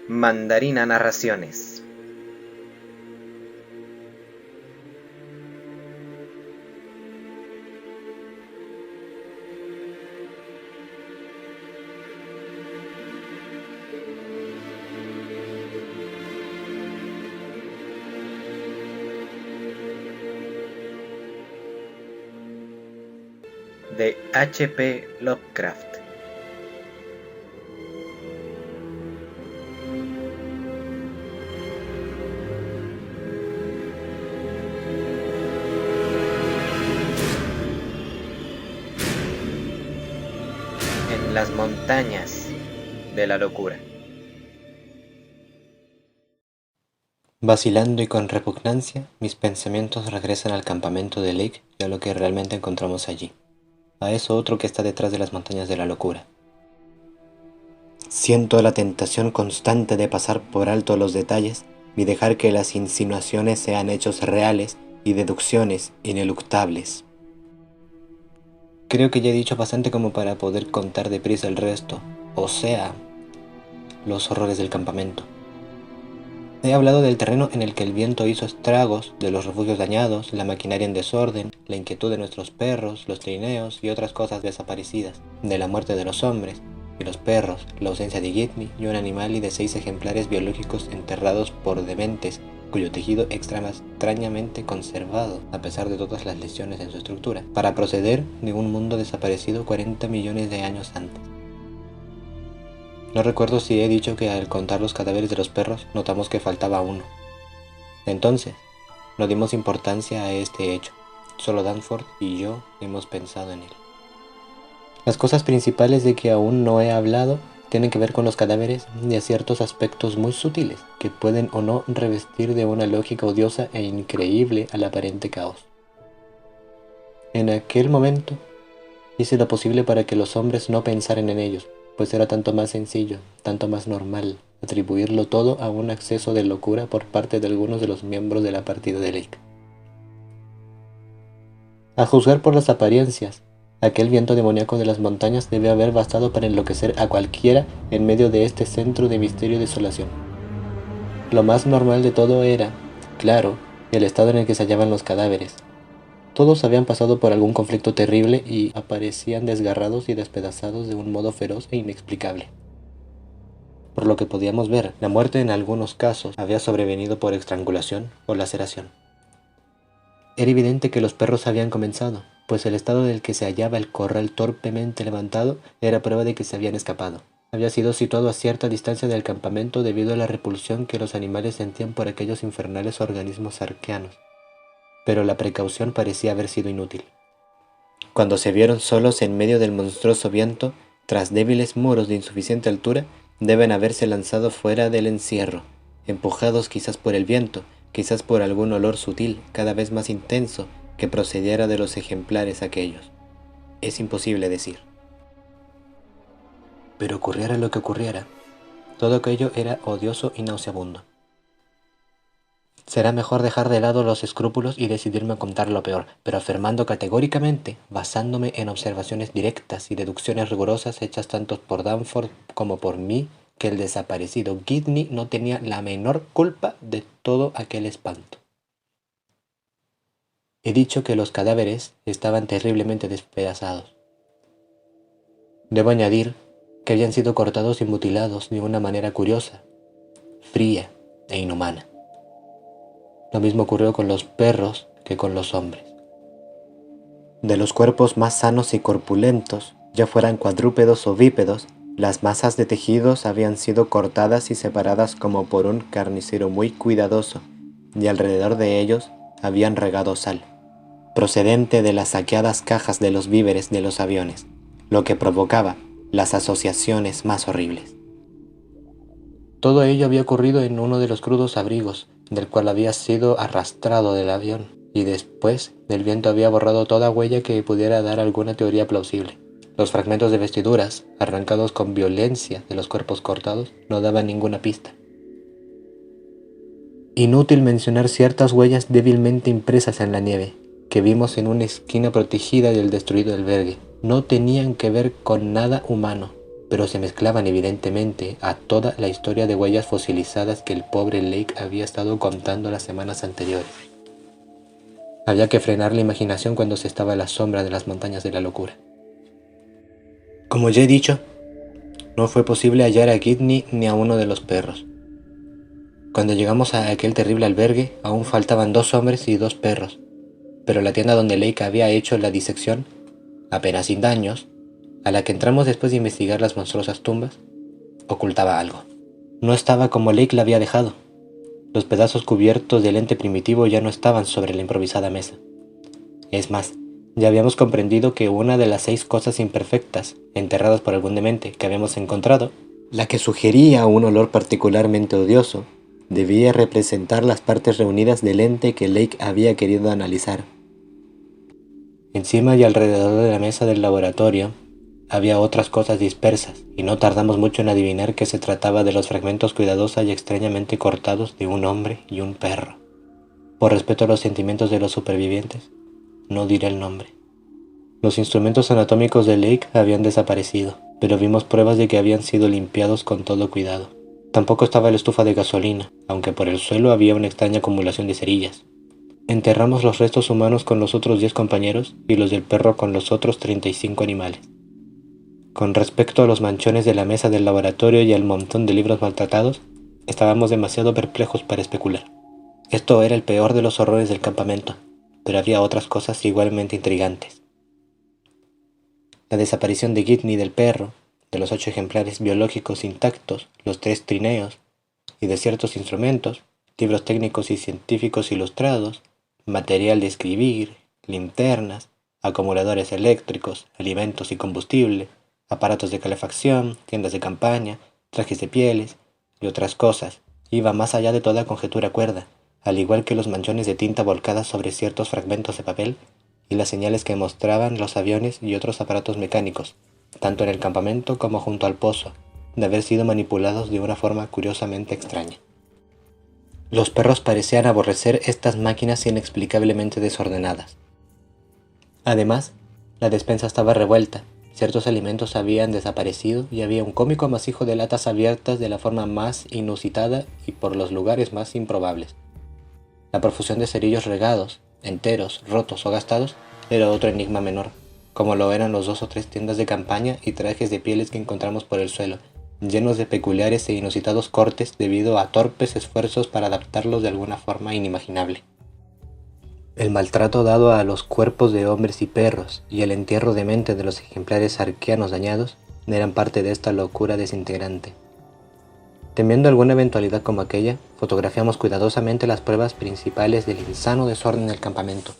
Mandarina Narraciones. De H.P. Lovecraft. En las montañas de la locura. Vacilando y con repugnancia, mis pensamientos regresan al campamento de Lake y a lo que realmente encontramos allí, a eso otro que está detrás de las montañas de la locura. Siento la tentación constante de pasar por alto los detalles y dejar que las insinuaciones sean hechos reales y deducciones ineluctables. Creo que ya he dicho bastante como para poder contar deprisa el resto, o sea, los horrores del campamento. He hablado del terreno en el que el viento hizo estragos, de los refugios dañados, la maquinaria en desorden, la inquietud de nuestros perros, los trineos y otras cosas desaparecidas, de la muerte de los hombres y los perros, la ausencia de Gitney y un animal y de 6 ejemplares biológicos enterrados por dementes, cuyo tejido extrañamente conservado, a pesar de todas las lesiones en su estructura, para proceder de un mundo desaparecido 40 millones de años antes. No recuerdo si he dicho que al contar los cadáveres de los perros notamos que faltaba uno. Entonces, no dimos importancia a este hecho. Solo Danforth y yo hemos pensado en él. Las cosas principales de que aún no he hablado tienen que ver con los cadáveres y a ciertos aspectos muy sutiles que pueden o no revestir de una lógica odiosa e increíble al aparente caos. En aquel momento, hice lo posible para que los hombres no pensaran en ellos, pues era tanto más sencillo, tanto más normal, atribuirlo todo a un acceso de locura por parte de algunos de los miembros de la partida de Lake. A juzgar por las apariencias, aquel viento demoníaco de las montañas debe haber bastado para enloquecer a cualquiera en medio de este centro de misterio y desolación. Lo más normal de todo era, claro, el estado en el que se hallaban los cadáveres. Todos habían pasado por algún conflicto terrible y aparecían desgarrados y despedazados de un modo feroz e inexplicable. Por lo que podíamos ver, la muerte en algunos casos había sobrevenido por estrangulación o laceración. Era evidente que los perros habían comenzado, pues el estado en el que se hallaba el corral torpemente levantado era prueba de que se habían escapado. Había sido situado a cierta distancia del campamento debido a la repulsión que los animales sentían por aquellos infernales organismos arqueanos. Pero la precaución parecía haber sido inútil. Cuando se vieron solos en medio del monstruoso viento, tras débiles muros de insuficiente altura, deben haberse lanzado fuera del encierro, empujados quizás por el viento, quizás por algún olor sutil, cada vez más intenso, que procediera de los ejemplares aquellos. Es imposible decir. Pero ocurriera lo que ocurriera, todo aquello era odioso y nauseabundo. Será mejor dejar de lado los escrúpulos y decidirme a contar lo peor, pero afirmando categóricamente, basándome en observaciones directas y deducciones rigurosas hechas tanto por Danforth como por mí, que el desaparecido Gitney no tenía la menor culpa de todo aquel espanto. He dicho que los cadáveres estaban terriblemente despedazados. Debo añadir que habían sido cortados y mutilados de una manera curiosa, fría e inhumana. Lo mismo ocurrió con los perros que con los hombres. De los cuerpos más sanos y corpulentos, ya fueran cuadrúpedos o bípedos, las masas de tejidos habían sido cortadas y separadas como por un carnicero muy cuidadoso, y alrededor de ellos habían regado sal, procedente de las saqueadas cajas de los víveres de los aviones, lo que provocaba las asociaciones más horribles. Todo ello había ocurrido en uno de los crudos abrigos, del cual había sido arrastrado del avión, y después del viento había borrado toda huella que pudiera dar alguna teoría plausible. Los fragmentos de vestiduras, arrancados con violencia de los cuerpos cortados, no daban ninguna pista. Inútil mencionar ciertas huellas débilmente impresas en la nieve, que vimos en una esquina protegida del destruido albergue. No tenían que ver con nada humano, pero se mezclaban evidentemente a toda la historia de huellas fosilizadas que el pobre Lake había estado contando las semanas anteriores. Había que frenar la imaginación cuando se estaba a la sombra de las montañas de la locura. Como ya he dicho, no fue posible hallar a Gidney ni a uno de los perros. Cuando llegamos a aquel terrible albergue, aún faltaban 2 hombres y 2 perros, pero la tienda donde Lake había hecho la disección, apenas sin daños, a la que entramos después de investigar las monstruosas tumbas, ocultaba algo. No estaba como Lake la había dejado. Los pedazos cubiertos del ente primitivo ya no estaban sobre la improvisada mesa. Es más, ya habíamos comprendido que una de las 6 cosas imperfectas, enterradas por algún demente, que habíamos encontrado, la que sugería un olor particularmente odioso, debía representar las partes reunidas del ente que Lake había querido analizar. Encima y alrededor de la mesa del laboratorio había otras cosas dispersas, y no tardamos mucho en adivinar que se trataba de los fragmentos cuidadosa y extrañamente cortados de un hombre y un perro. Por respeto a los sentimientos de los supervivientes, no diré el nombre. Los instrumentos anatómicos de Lake habían desaparecido, pero vimos pruebas de que habían sido limpiados con todo cuidado. Tampoco estaba la estufa de gasolina, aunque por el suelo había una extraña acumulación de cerillas. Enterramos los restos humanos con los otros 10 compañeros y los del perro con los otros 35 animales. Con respecto a los manchones de la mesa del laboratorio y al montón de libros maltratados, estábamos demasiado perplejos para especular. Esto era el peor de los horrores del campamento, pero había otras cosas igualmente intrigantes. La desaparición de Gidney del perro, de los 8 ejemplares biológicos intactos, los 3 trineos, y de ciertos instrumentos, libros técnicos y científicos ilustrados, material de escribir, linternas, acumuladores eléctricos, alimentos y combustible, aparatos de calefacción, tiendas de campaña, trajes de pieles y otras cosas, iba más allá de toda conjetura cuerda, al igual que los manchones de tinta volcadas sobre ciertos fragmentos de papel y las señales que mostraban los aviones y otros aparatos mecánicos, tanto en el campamento como junto al pozo, de haber sido manipulados de una forma curiosamente extraña. Los perros parecían aborrecer estas máquinas inexplicablemente desordenadas. Además, la despensa estaba revuelta, ciertos alimentos habían desaparecido y había un cómico amasijo de latas abiertas de la forma más inusitada y por los lugares más improbables. La profusión de cerillos regados, enteros, rotos o gastados, era otro enigma menor, como lo eran los 2 o 3 tiendas de campaña y trajes de pieles que encontramos por el suelo, llenos de peculiares e inusitados cortes debido a torpes esfuerzos para adaptarlos de alguna forma inimaginable. El maltrato dado a los cuerpos de hombres y perros y el entierro demente de los ejemplares arqueanos dañados eran parte de esta locura desintegrante. Temiendo alguna eventualidad como aquella, fotografiamos cuidadosamente las pruebas principales del insano desorden del campamento.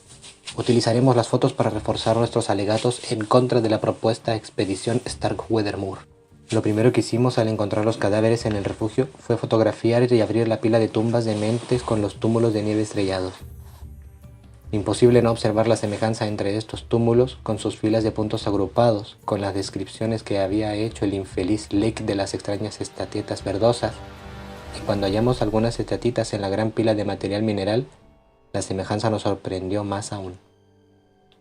Utilizaremos las fotos para reforzar nuestros alegatos en contra de la propuesta expedición Starkweather-Moore. Lo primero que hicimos al encontrar los cadáveres en el refugio fue fotografiar y abrir la pila de tumbas dementes con los túmulos de nieve estrellados. Imposible no observar la semejanza entre estos túmulos con sus filas de puntos agrupados, con las descripciones que había hecho el infeliz Lake de las extrañas estatuetas verdosas, y cuando hallamos algunas estatitas en la gran pila de material mineral, la semejanza nos sorprendió más aún.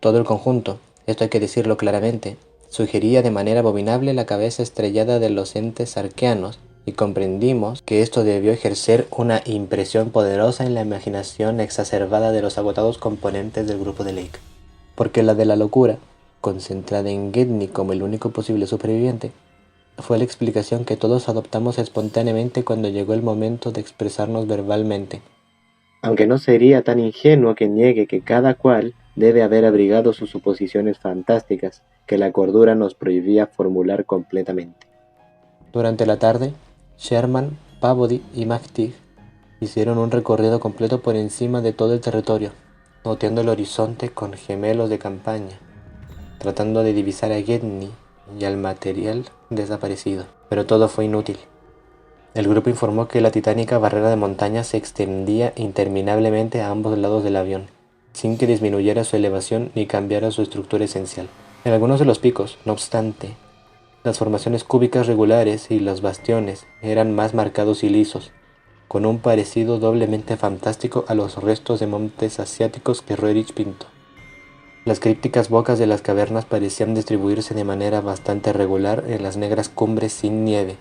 Todo el conjunto, esto hay que decirlo claramente, sugería de manera abominable la cabeza estrellada de los entes arqueanos, y comprendimos que esto debió ejercer una impresión poderosa en la imaginación exacerbada de los agotados componentes del grupo de Lake. Porque la de la locura, concentrada en Gidney como el único posible superviviente, fue la explicación que todos adoptamos espontáneamente cuando llegó el momento de expresarnos verbalmente. Aunque no sería tan ingenuo que niegue que cada cual debe haber abrigado sus suposiciones fantásticas que la cordura nos prohibía formular completamente. Durante la tarde, Sherman, Pavody y McTeague hicieron un recorrido completo por encima de todo el territorio, noteando el horizonte con gemelos de campaña, tratando de divisar a Gidney y al material desaparecido, pero todo fue inútil. El grupo informó que la titánica barrera de montaña se extendía interminablemente a ambos lados del avión, sin que disminuyera su elevación ni cambiara su estructura esencial. En algunos de los picos, no obstante, las formaciones cúbicas regulares y los bastiones eran más marcados y lisos, con un parecido doblemente fantástico a los restos de montes asiáticos que Roerich pintó. Las crípticas bocas de las cavernas parecían distribuirse de manera bastante regular en las negras cumbres sin nieve,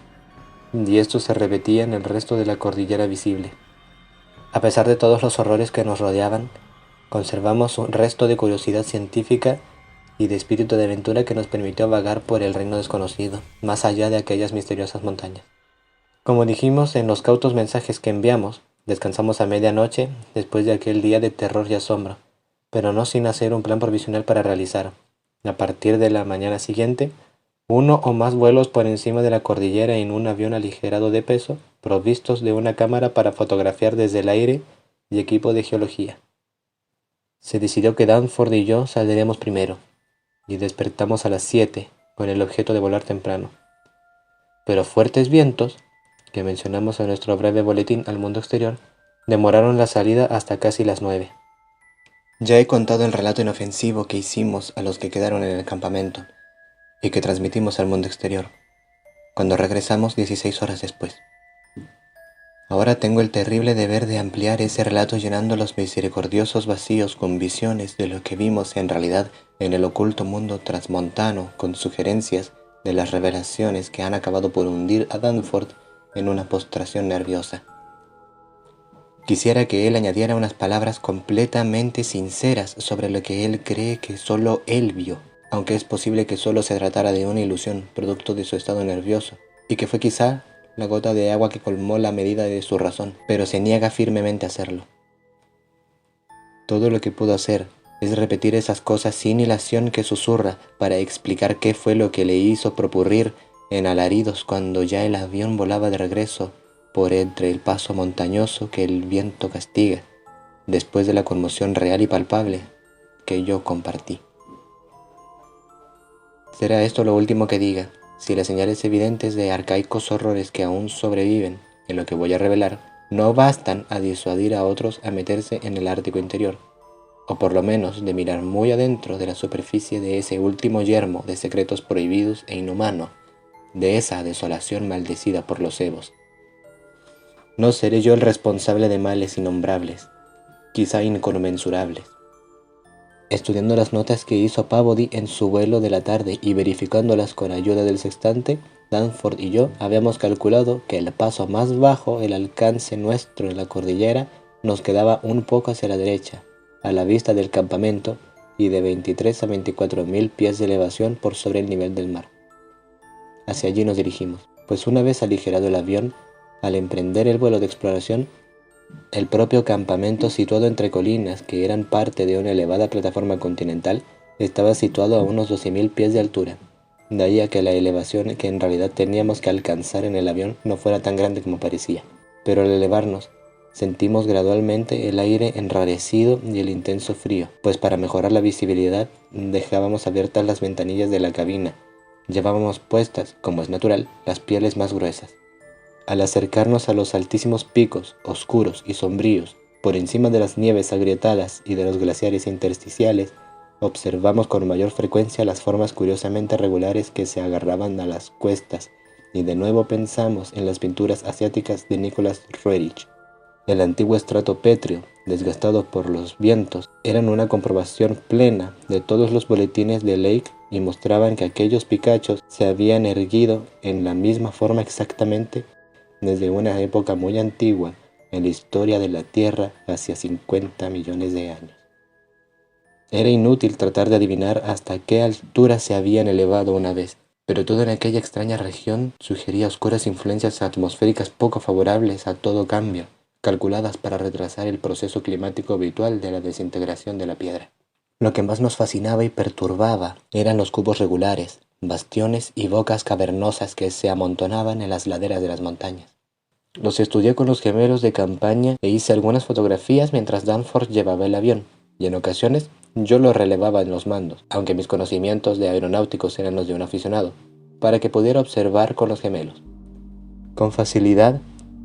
y esto se repetía en el resto de la cordillera visible. A pesar de todos los horrores que nos rodeaban, conservamos un resto de curiosidad científica y de espíritu de aventura que nos permitió vagar por el reino desconocido, más allá de aquellas misteriosas montañas. Como dijimos en los cautos mensajes que enviamos, descansamos a medianoche después de aquel día de terror y asombro, pero no sin hacer un plan provisional para realizar, a partir de la mañana siguiente, uno o más vuelos por encima de la cordillera en un avión aligerado de peso, provistos de una cámara para fotografiar desde el aire y equipo de geología. Se decidió que Danforth y yo saldríamos primero, y despertamos a las 7 con el objeto de volar temprano. Pero fuertes vientos, que mencionamos en nuestro breve boletín al mundo exterior, demoraron la salida hasta casi las 9. Ya he contado el relato inofensivo que hicimos a los que quedaron en el campamento y que transmitimos al mundo exterior, cuando regresamos 16 horas después. Ahora tengo el terrible deber de ampliar ese relato llenando los misericordiosos vacíos con visiones de lo que vimos en realidad en el oculto mundo transmontano, con sugerencias de las revelaciones que han acabado por hundir a Danforth en una postración nerviosa. Quisiera que él añadiera unas palabras completamente sinceras sobre lo que él cree que solo él vio, aunque es posible que solo se tratara de una ilusión producto de su estado nervioso, y que fue quizá la gota de agua que colmó la medida de su razón, pero se niega firmemente a hacerlo. Todo lo que pudo hacer es repetir esas cosas sin hilación que susurra para explicar qué fue lo que le hizo propurrir en alaridos cuando ya el avión volaba de regreso por entre el paso montañoso que el viento castiga, después de la conmoción real y palpable que yo compartí. Será esto lo último que diga, si las señales evidentes de arcaicos horrores que aún sobreviven en lo que voy a revelar no bastan a disuadir a otros a meterse en el Ártico interior, o por lo menos de mirar muy adentro de la superficie de ese último yermo de secretos prohibidos e inhumano, de esa desolación maldecida por los Evos. No seré yo el responsable de males innombrables, quizá inconmensurables. Estudiando las notas que hizo Peabody en su vuelo de la tarde y verificándolas con ayuda del sextante, Danforth y yo habíamos calculado que el paso más bajo, el alcance nuestro en la cordillera, nos quedaba un poco hacia la derecha, a la vista del campamento y de 23 a 24.000 pies de elevación por sobre el nivel del mar. Hacia allí nos dirigimos, pues una vez aligerado el avión, al emprender el vuelo de exploración, el propio campamento, situado entre colinas que eran parte de una elevada plataforma continental, estaba situado a unos 12.000 pies de altura. De ahí a que la elevación que en realidad teníamos que alcanzar en el avión no fuera tan grande como parecía. Pero al elevarnos, sentimos gradualmente el aire enrarecido y el intenso frío, pues para mejorar la visibilidad dejábamos abiertas las ventanillas de la cabina. Llevábamos puestas, como es natural, las pieles más gruesas. Al acercarnos a los altísimos picos, oscuros y sombríos, por encima de las nieves agrietadas y de los glaciares intersticiales, observamos con mayor frecuencia las formas curiosamente regulares que se agarraban a las cuestas, y de nuevo pensamos en las pinturas asiáticas de Nicholas Roerich. El antiguo estrato pétreo, desgastado por los vientos, eran una comprobación plena de todos los boletines de Lake y mostraban que aquellos picachos se habían erguido en la misma forma exactamente desde una época muy antigua en la historia de la Tierra, hacia 50 millones de años. Era inútil tratar de adivinar hasta qué altura se habían elevado una vez, pero todo en aquella extraña región sugería oscuras influencias atmosféricas poco favorables a todo cambio, calculadas para retrasar el proceso climático habitual de la desintegración de la piedra. Lo que más nos fascinaba y perturbaba eran los cubos regulares, bastiones y bocas cavernosas que se amontonaban en las laderas de las montañas. Los estudié con los gemelos de campaña e hice algunas fotografías mientras Danforth llevaba el avión, y en ocasiones yo lo relevaba en los mandos, aunque mis conocimientos de aeronáuticos eran los de un aficionado, para que pudiera observar con los gemelos. Con facilidad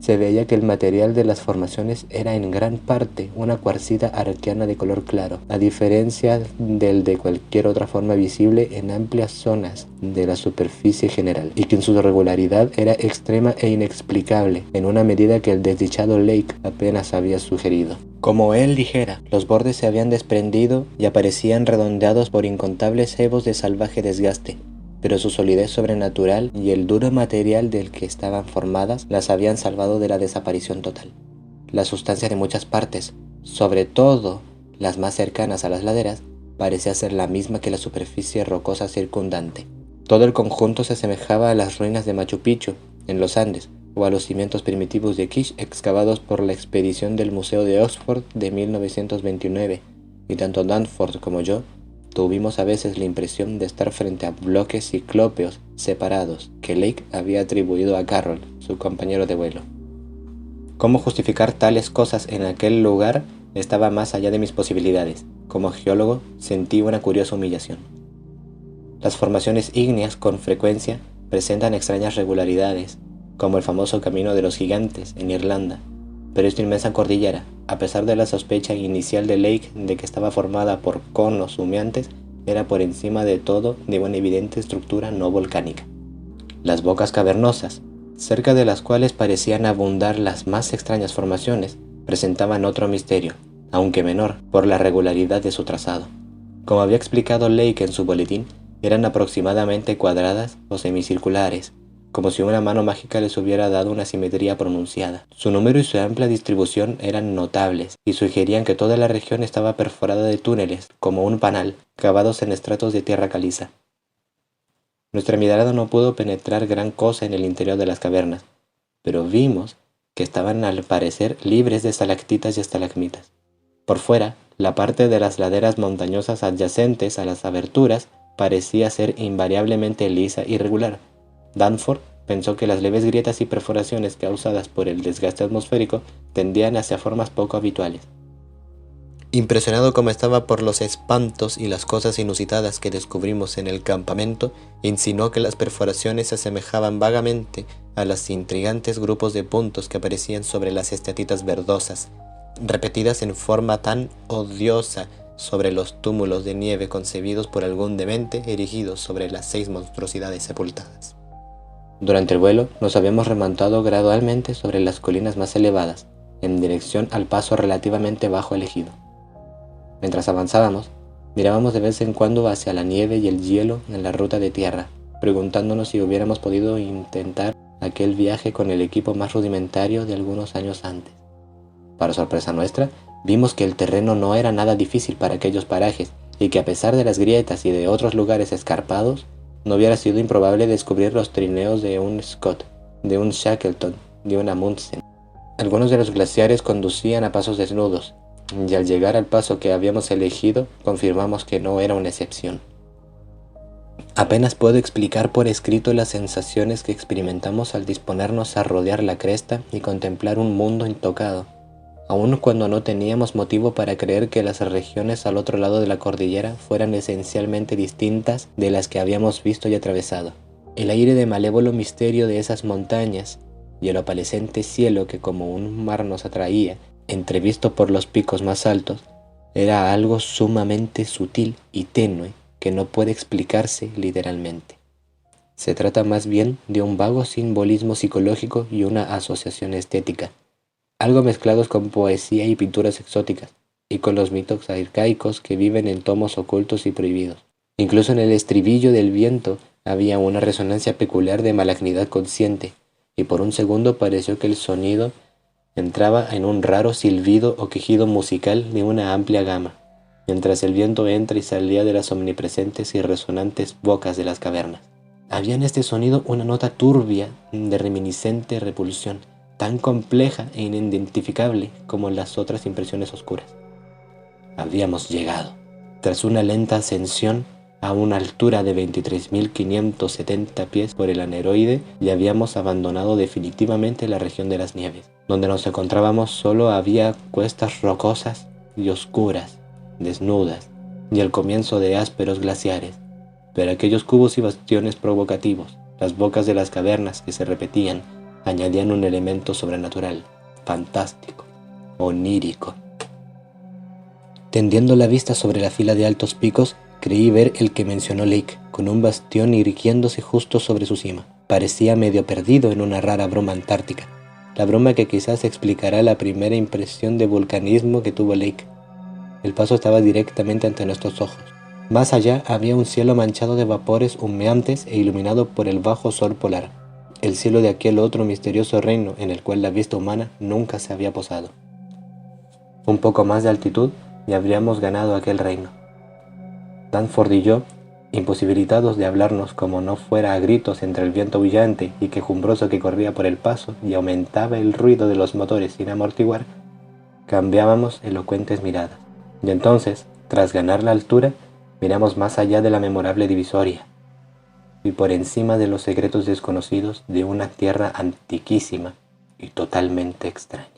se veía que el material de las formaciones era en gran parte una cuarcita arqueana de color claro, a diferencia del de cualquier otra forma visible en amplias zonas de la superficie general, y que en su regularidad era extrema e inexplicable, en una medida que el desdichado Lake apenas había sugerido. Como él dijera, los bordes se habían desprendido y aparecían redondeados por incontables cebos de salvaje desgaste, pero su solidez sobrenatural y el duro material del que estaban formadas las habían salvado de la desaparición total. La sustancia de muchas partes, sobre todo las más cercanas a las laderas, parecía ser la misma que la superficie rocosa circundante. Todo el conjunto se asemejaba a las ruinas de Machu Picchu, en los Andes, o a los cimientos primitivos de Kish excavados por la expedición del Museo de Oxford de 1929, y tanto Danforth como yo tuvimos a veces la impresión de estar frente a bloques ciclópeos separados que Lake había atribuido a Carroll, su compañero de vuelo. Cómo justificar tales cosas en aquel lugar estaba más allá de mis posibilidades. Como geólogo sentí una curiosa humillación. Las formaciones ígneas con frecuencia presentan extrañas regularidades, como el famoso Camino de los Gigantes en Irlanda, pero esta inmensa cordillera, a pesar de la sospecha inicial de Lake de que estaba formada por conos humeantes, era por encima de todo de una evidente estructura no volcánica. Las bocas cavernosas, cerca de las cuales parecían abundar las más extrañas formaciones, presentaban otro misterio, aunque menor, por la regularidad de su trazado. Como había explicado Lake en su boletín, eran aproximadamente cuadradas o semicirculares, como si una mano mágica les hubiera dado una simetría pronunciada. Su número y su amplia distribución eran notables y sugerían que toda la región estaba perforada de túneles, como un panal, cavados en estratos de tierra caliza. Nuestra mirada no pudo penetrar gran cosa en el interior de las cavernas, pero vimos que estaban al parecer libres de estalactitas y estalagmitas. Por fuera, la parte de las laderas montañosas adyacentes a las aberturas parecía ser invariablemente lisa y regular. Danforth pensó que las leves grietas y perforaciones causadas por el desgaste atmosférico tendían hacia formas poco habituales. Impresionado como estaba por los espantos y las cosas inusitadas que descubrimos en el campamento, insinuó que las perforaciones se asemejaban vagamente a los intrigantes grupos de puntos que aparecían sobre las estatitas verdosas, repetidas en forma tan odiosa sobre los túmulos de nieve concebidos por algún demente erigidos sobre las 6 monstruosidades sepultadas. Durante el vuelo nos habíamos remontado gradualmente sobre las colinas más elevadas, en dirección al paso relativamente bajo elegido. Mientras avanzábamos, mirábamos de vez en cuando hacia la nieve y el hielo en la ruta de tierra, preguntándonos si hubiéramos podido intentar aquel viaje con el equipo más rudimentario de algunos años antes. Para sorpresa nuestra, vimos que el terreno no era nada difícil para aquellos parajes y que a pesar de las grietas y de otros lugares escarpados, no hubiera sido improbable descubrir los trineos de un Scott, de un Shackleton, de un Amundsen. Algunos de los glaciares conducían a pasos desnudos, y al llegar al paso que habíamos elegido, confirmamos que no era una excepción. Apenas puedo explicar por escrito las sensaciones que experimentamos al disponernos a rodear la cresta y contemplar un mundo intocado, aun cuando no teníamos motivo para creer que las regiones al otro lado de la cordillera fueran esencialmente distintas de las que habíamos visto y atravesado. El aire de malévolo misterio de esas montañas y el opalescente cielo que como un mar nos atraía, entrevisto por los picos más altos, era algo sumamente sutil y tenue que no puede explicarse literalmente. Se trata más bien de un vago simbolismo psicológico y una asociación estética, algo mezclados con poesía y pinturas exóticas, y con los mitos arcaicos que viven en tomos ocultos y prohibidos. Incluso en el estribillo del viento había una resonancia peculiar de malignidad consciente, y por un segundo pareció que el sonido entraba en un raro silbido o quejido musical de una amplia gama, mientras el viento entra y salía de las omnipresentes y resonantes bocas de las cavernas. Había en este sonido una nota turbia de reminiscente repulsión, tan compleja e inidentificable como las otras impresiones oscuras. Habíamos llegado, tras una lenta ascensión a una altura de 23.570 pies por el aneroide, y habíamos abandonado definitivamente la región de las nieves. Donde nos encontrábamos solo había cuestas rocosas y oscuras, desnudas, y el comienzo de ásperos glaciares, pero aquellos cubos y bastiones provocativos, las bocas de las cavernas que se repetían, añadían un elemento sobrenatural, fantástico, onírico. Tendiendo la vista sobre la fila de altos picos, creí ver el que mencionó Lake, con un bastión irguiéndose justo sobre su cima. Parecía medio perdido en una rara bruma antártica. la bruma que quizás explicará la primera impresión de vulcanismo que tuvo Lake. El paso estaba directamente ante nuestros ojos. Más allá había un cielo manchado de vapores humeantes e iluminado por el bajo sol polar, el cielo de aquel otro misterioso reino en el cual la vista humana nunca se había posado. Un poco más de altitud y habríamos ganado aquel reino. Danforth y yo, imposibilitados de hablarnos como no fuera a gritos entre el viento brillante y quejumbroso que corría por el paso y aumentaba el ruido de los motores sin amortiguar, cambiábamos elocuentes miradas. Y entonces, tras ganar la altura, miramos más allá de la memorable divisoria y por encima de los secretos desconocidos de una tierra antiquísima y totalmente extraña.